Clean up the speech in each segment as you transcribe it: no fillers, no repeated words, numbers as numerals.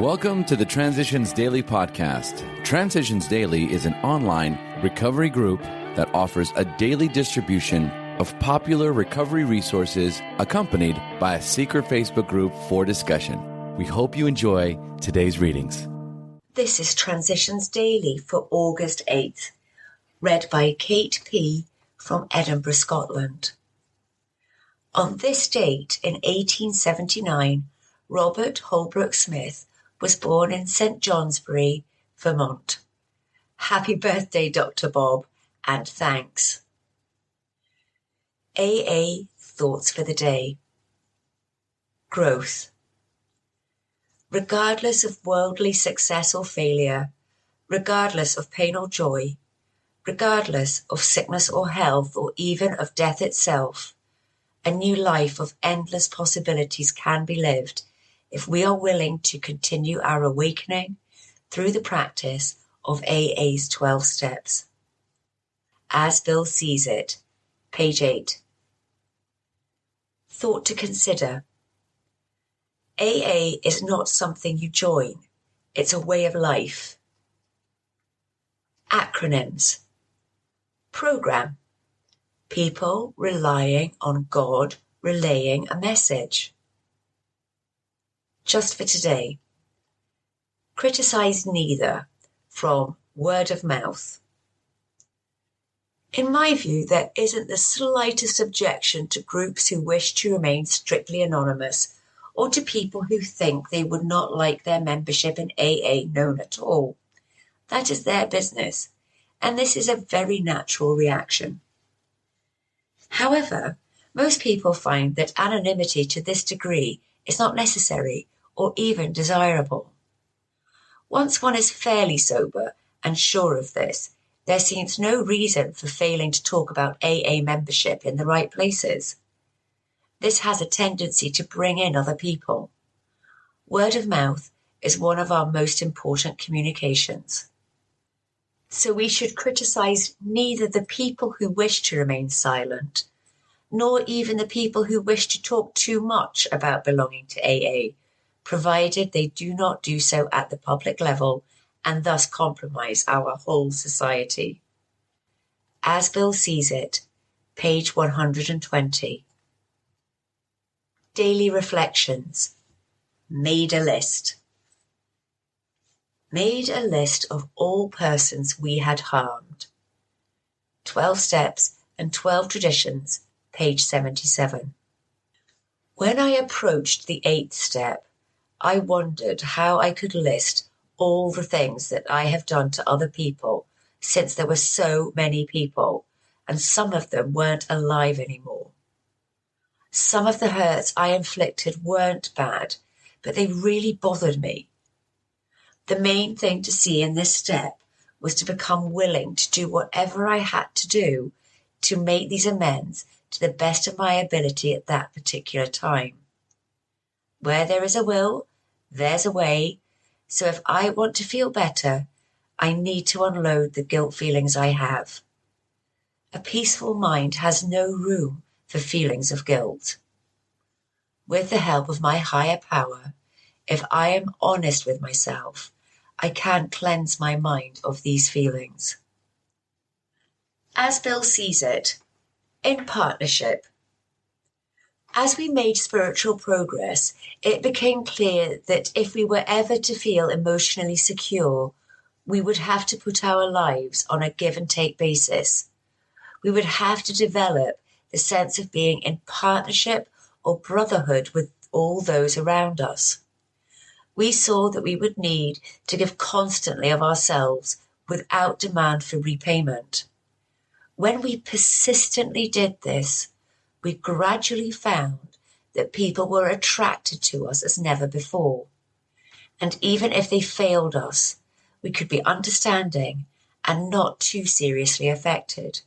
Welcome to the Transitions Daily podcast. Transitions Daily is an online recovery group that offers a daily distribution of popular recovery resources accompanied by a secret Facebook group for discussion. We hope you enjoy today's readings. This is Transitions Daily for August 8th, read by Kate P. from Edinburgh, Scotland. On this date in 1879, Robert Holbrook Smith was born in St. Johnsbury, Vermont. Happy birthday, Dr. Bob, and thanks. AA Thoughts for the Day. Growth. Regardless of worldly success or failure, regardless of pain or joy, regardless of sickness or health or even of death itself, a new life of endless possibilities can be lived if we are willing to continue our awakening through the practice of AA's 12 steps. As Bill sees it, page 8. Thought to consider. AA is not something you join, it's a way of life. Acronyms. Program. People relying on God relaying a message. Just for today. Criticize neither, from word of mouth. In my view, there isn't the slightest objection to groups who wish to remain strictly anonymous, or to people who think they would not like their membership in AA known at all. That is their business, and this is a very natural reaction. However, most people find that anonymity to this degree is not necessary or even desirable. Once one is fairly sober and sure of this, there seems no reason for failing to talk about AA membership in the right places. This has a tendency to bring in other people. Word of mouth is one of our most important communications. So we should criticize neither the people who wish to remain silent, nor even the people who wish to talk too much about belonging to AA, provided they do not do so at the public level and thus compromise our whole society. As Bill sees it, page 120. Daily Reflections. Made a list. Made a list of all persons we had harmed. 12 Steps and 12 Traditions, page 77. When I approached the 8th step, I wondered how I could list all the things that I have done to other people since there were so many people, and some of them weren't alive anymore. Some of the hurts I inflicted weren't bad, but they really bothered me. The main thing to see in this step was to become willing to do whatever I had to do to make these amends to the best of my ability at that particular time. Where there is a will, there's a way, so if I want to feel better, I need to unload the guilt feelings I have. A peaceful mind has no room for feelings of guilt. With the help of my higher power, if I am honest with myself, I can cleanse my mind of these feelings. As Bill sees it, in partnership. As we made spiritual progress, it became clear that if we were ever to feel emotionally secure, we would have to put our lives on a give and take basis. We would have to develop the sense of being in partnership or brotherhood with all those around us. We saw that we would need to give constantly of ourselves without demand for repayment. When we persistently did this, we gradually found that people were attracted to us as never before. And even if they failed us, we could be understanding and not too seriously affected.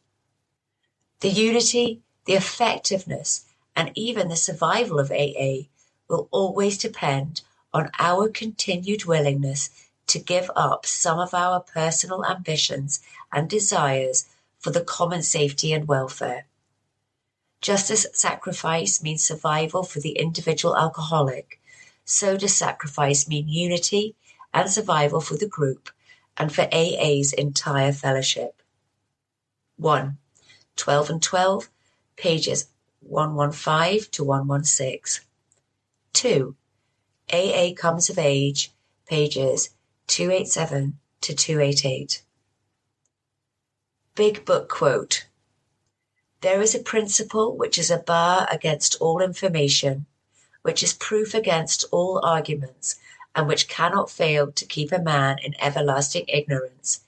The unity, the effectiveness, and even the survival of AA will always depend on our continued willingness to give up some of our personal ambitions and desires for the common safety and welfare. Just as sacrifice means survival for the individual alcoholic, so does sacrifice mean unity and survival for the group and for AA's entire fellowship. 1. 12 and 12, pages 115 to 116. 2. AA Comes of Age, pages 287 to 288. Big Book Quote. There is a principle which is a bar against all information, which is proof against all arguments, and which cannot fail to keep a man in everlasting ignorance.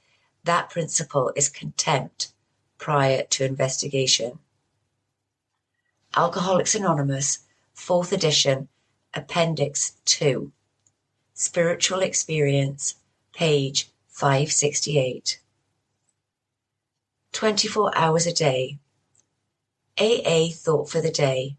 That principle is contempt prior to investigation. Alcoholics Anonymous, 4th edition, Appendix 2. Spiritual Experience, page 568. 24 hours a day. AA Thought for the Day.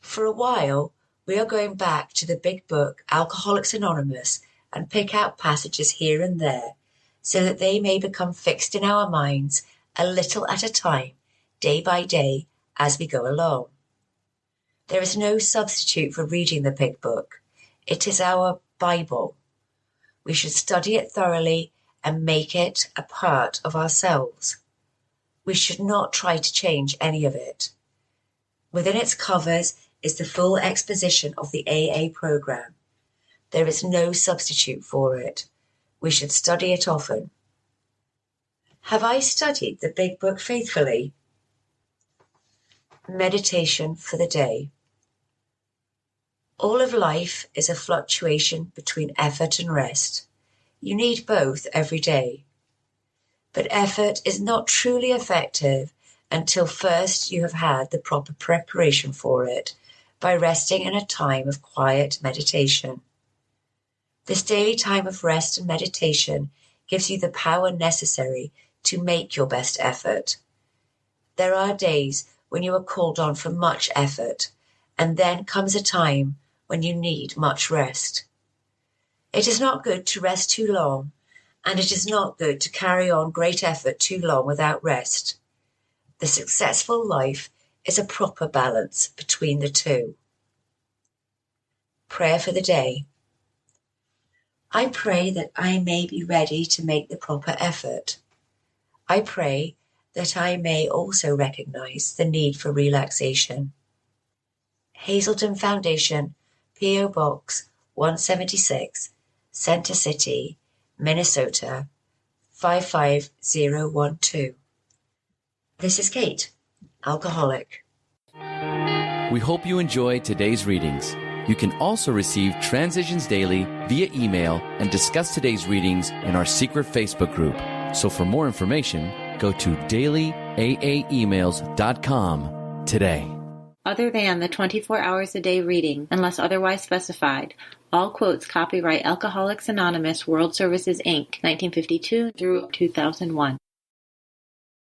For a while, we are going back to the big book Alcoholics Anonymous and pick out passages here and there so that they may become fixed in our minds a little at a time, day by day, as we go along. There is no substitute for reading the big book. It is our Bible. We should study it thoroughly and make it a part of ourselves. We should not try to change any of it. Within its covers is the full exposition of the AA program. There is no substitute for it. We should study it often. Have I studied the big book faithfully? Meditation for the day. All of life is a fluctuation between effort and rest. You need both every day. But effort is not truly effective until first you have had the proper preparation for it by resting in a time of quiet meditation. This daily time of rest and meditation gives you the power necessary to make your best effort. There are days when you are called on for much effort, and then comes a time when you need much rest. It is not good to rest too long, and it is not good to carry on great effort too long without rest. The successful life is a proper balance between the two. Prayer for the day. I pray that I may be ready to make the proper effort. I pray that I may also recognize the need for relaxation. Hazelden Foundation, P.O. Box 176, Center City, Minnesota 55012. This is Kate, alcoholic. We hope you enjoyed today's readings. You can also receive Transitions Daily via email and discuss today's readings in our secret Facebook group. So for more information, go to dailyaaemails.com today. Other than the 24 hours a day reading, unless otherwise specified, all quotes copyright Alcoholics Anonymous World Services, Inc., 1952 through 2001.